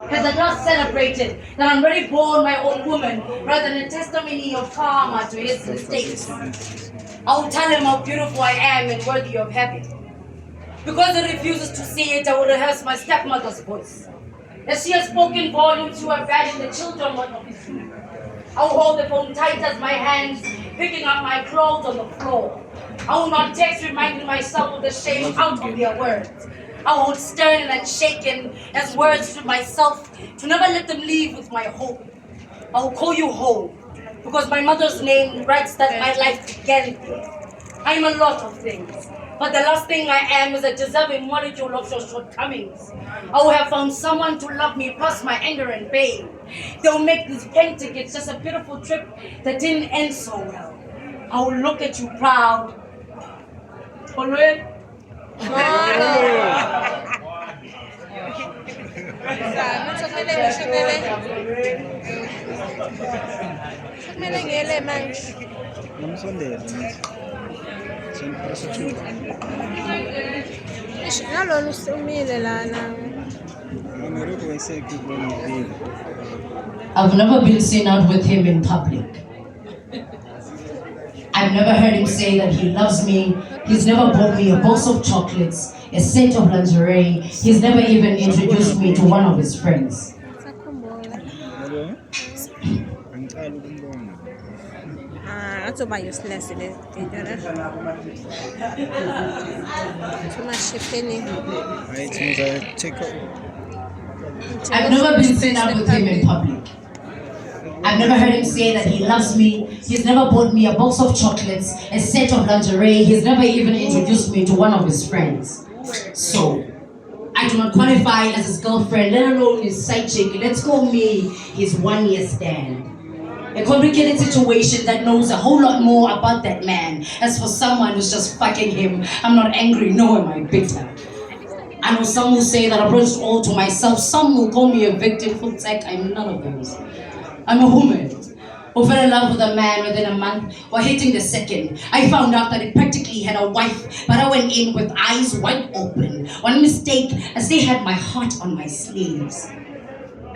Has at last celebrated that I'm already born my own woman, rather than a testimony of karma to his mistakes. I will tell him how beautiful I am and worthy of heaven. Because he refuses to see it, I will rehearse my stepmother's voice. As she has spoken volumes, you have bashing the children one of his feet. I will hold the phone tight as my hands, picking up my clothes on the floor. I will not text, reminding myself of the shame out of their words. I will hold stern and shaken as words to myself to never let them leave with my hope. I will call you home because my mother's name writes that my life began there. I am a lot of things, but the last thing I am is a deserving molecule of your shortcomings. I will have found someone to love me past my anger and pain. They'll make this plane tickets just a beautiful trip that didn't end so well. I will look at you proud. Follow it? I've never been seen out with him in public. I've never heard him say that he loves me. He's never bought me a box of chocolates, a set of lingerie. He's never even introduced me to one of his friends. I've never been seen out with him in public. I've never heard him say that he loves me. He's never bought me a box of chocolates, a set of lingerie. He's never even introduced me to one of his friends. So, I do not qualify as his girlfriend, let alone his side chick. Let's call me his one-year stand. A complicated situation that knows a whole lot more about that man. As for someone who's just fucking him, I'm not angry, nor am I bitter. I know some will say that I brought it all to myself. Some will call me a victim. Full tech, I'm none of those. I'm a woman who fell in love with a man within a month while hating the second. I found out that he practically had a wife, but I went in with eyes wide open. One mistake, as they had my heart on my sleeves.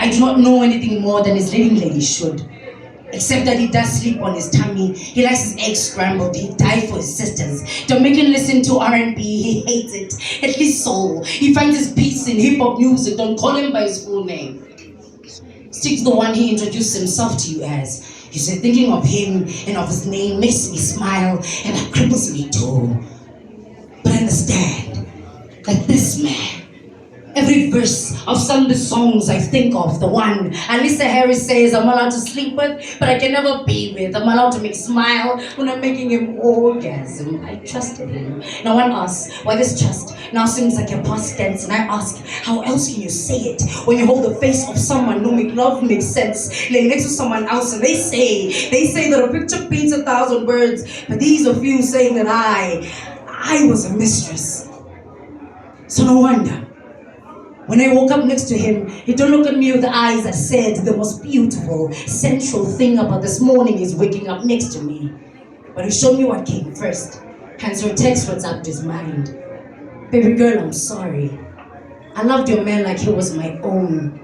I do not know anything more than his living lady should. Except that he does sleep on his tummy. He likes his eggs scrambled. He died for his sisters. Jamaican listen to R&B. He hates it. At least soul. He finds his peace in hip-hop music. Don't call him by his full name. Stick to the one he introduced himself to you as. You say thinking of him and of his name makes me smile and that cripples me too. But understand that this man, every verse of some of the songs I think of, the one Alisa Harris says I'm allowed to sleep with, but I can never be with. I'm allowed to make smile when I'm making him orgasm. I trusted him. Now one asks why this trust now seems like a past tense, and I ask, how else can you say it when you hold the face of someone who make love make sense, laying next to someone else, and they say that a picture paints 1,000 words, but these are few saying that I was a mistress. So no wonder. When I woke up next to him, he don't look at me with the eyes that said the most beautiful, central thing about this morning is waking up next to me. But he showed me what came first. Hence her text what's up his mind. Baby girl, I'm sorry. I loved your man like he was my own.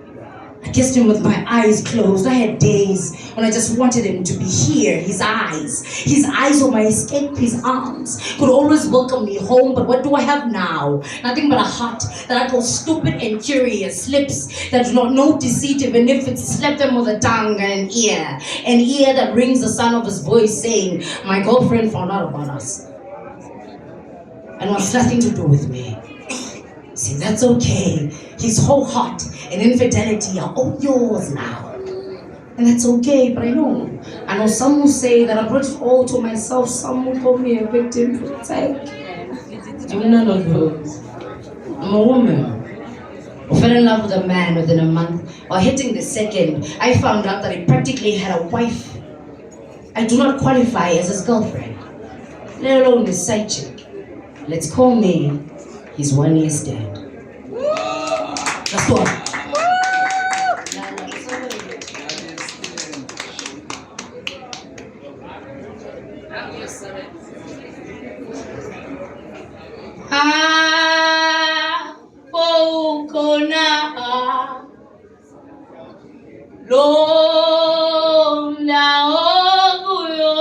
I kissed him with my eyes closed. I had days when I just wanted him to be here. His eyes were my escape. His arms could always welcome me home. But what do I have now? Nothing but a heart that I call stupid and curious. Lips that do not know deceit, even if it's slept them with a tongue, and an ear that rings the sound of his voice saying, my girlfriend found out about us and wants nothing to do with me. See, that's okay. His whole heart and infidelity are all yours now. And that's okay, but I know some will say that I brought it all to myself. Some will call me a victim. I'm none of those. I'm a woman who fell in love with a man within a month. While hitting the second, I found out that he practically had a wife. I do not qualify as his girlfriend, let alone his side chick. Let's call me his one-year stand. That's what. lo naoguyo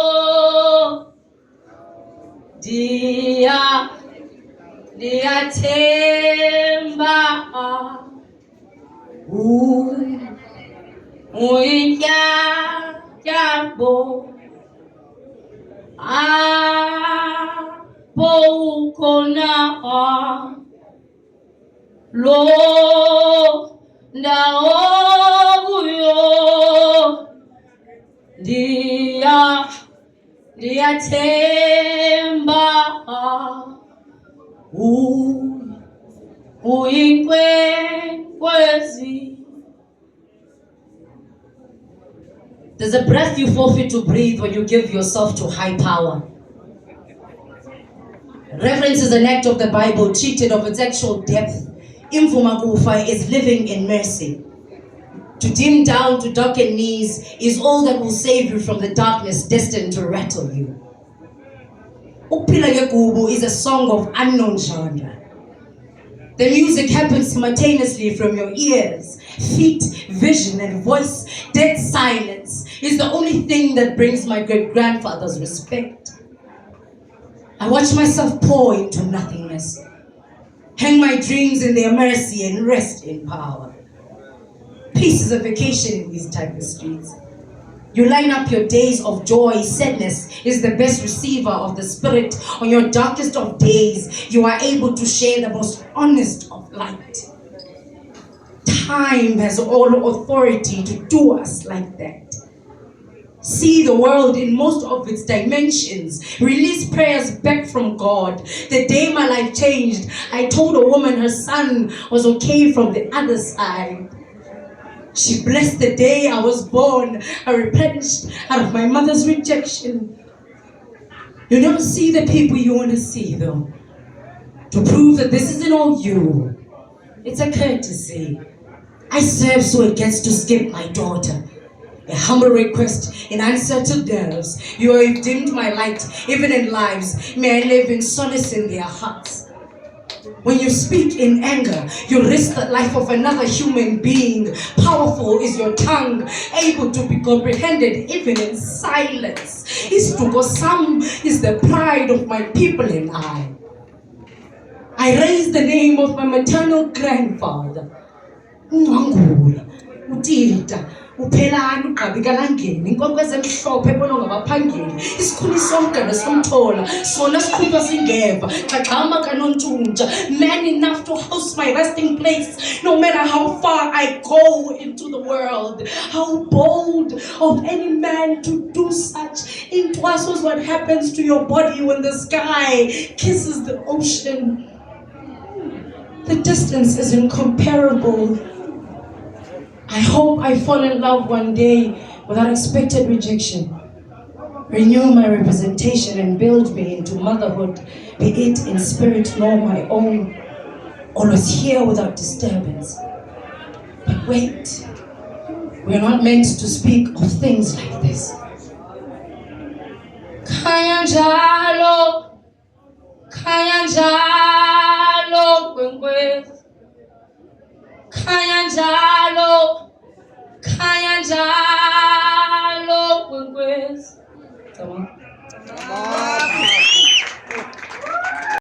diyathemba uyintyabo apho ukhona lo ndawo kuyo ndiyathemba uyinkwenkwezi. There's a breath you forfeit to breathe when you give yourself to high power. Reverence is an act of the Bible treated of its actual depth. Imvuma kufa is living in mercy. To dim down to darkened knees is all that will save you from the darkness destined to rattle you. Ukuphila ngegubu is a song of unknown genre. The music happens simultaneously from your ears, feet, vision, and voice. Dead silence is the only thing that brings my great-grandfather's respect. I watch myself pour into nothingness, hang my dreams in their mercy, and rest in power. Peace is a vacation in these type of streets. You line up your days of joy. Sadness is the best receiver of the spirit. On your darkest of days, you are able to share the most honest of light. Time has all authority to do us like that. See the world in most of its dimensions. Release prayers back from God. The day my life changed, I told a woman her son was okay from the other side. She blessed the day I was born. I replenished out of my mother's rejection. You never see the people you want to see, though. To prove that this isn't all you. It's a courtesy. I serve so it gets to skip my daughter. A humble request in answer to theirs. You have dimmed my light, even in lives. May I live in solace in their hearts. When you speak in anger, you risk the life of another human being. Powerful is your tongue, able to be comprehended even in silence. Istukosam is the pride of my people and I. I raise the name of my maternal grandfather. Ungangula, utita, uphelani ugqabikalangeni inkonkwezi emhlophe ebonwa ngabaphangeli isikhuli sonke nesomthola sona siqhutywa singeva xaxhama kanontsuntsha man enough to host my resting place no matter how far I go into the world. How bold of any man to do such. Intwaso is what happens to your body when the sky kisses the ocean. The distance is incomparable. I hope I fall in love one day without expected rejection. Renew my representation and build me into motherhood, be it in spirit nor my own. Always here without disturbance. But wait, we are not meant to speak of things like this. Kayanjalo, kayanjalo, kwenkwe. Kayanjalo, kayanjalo.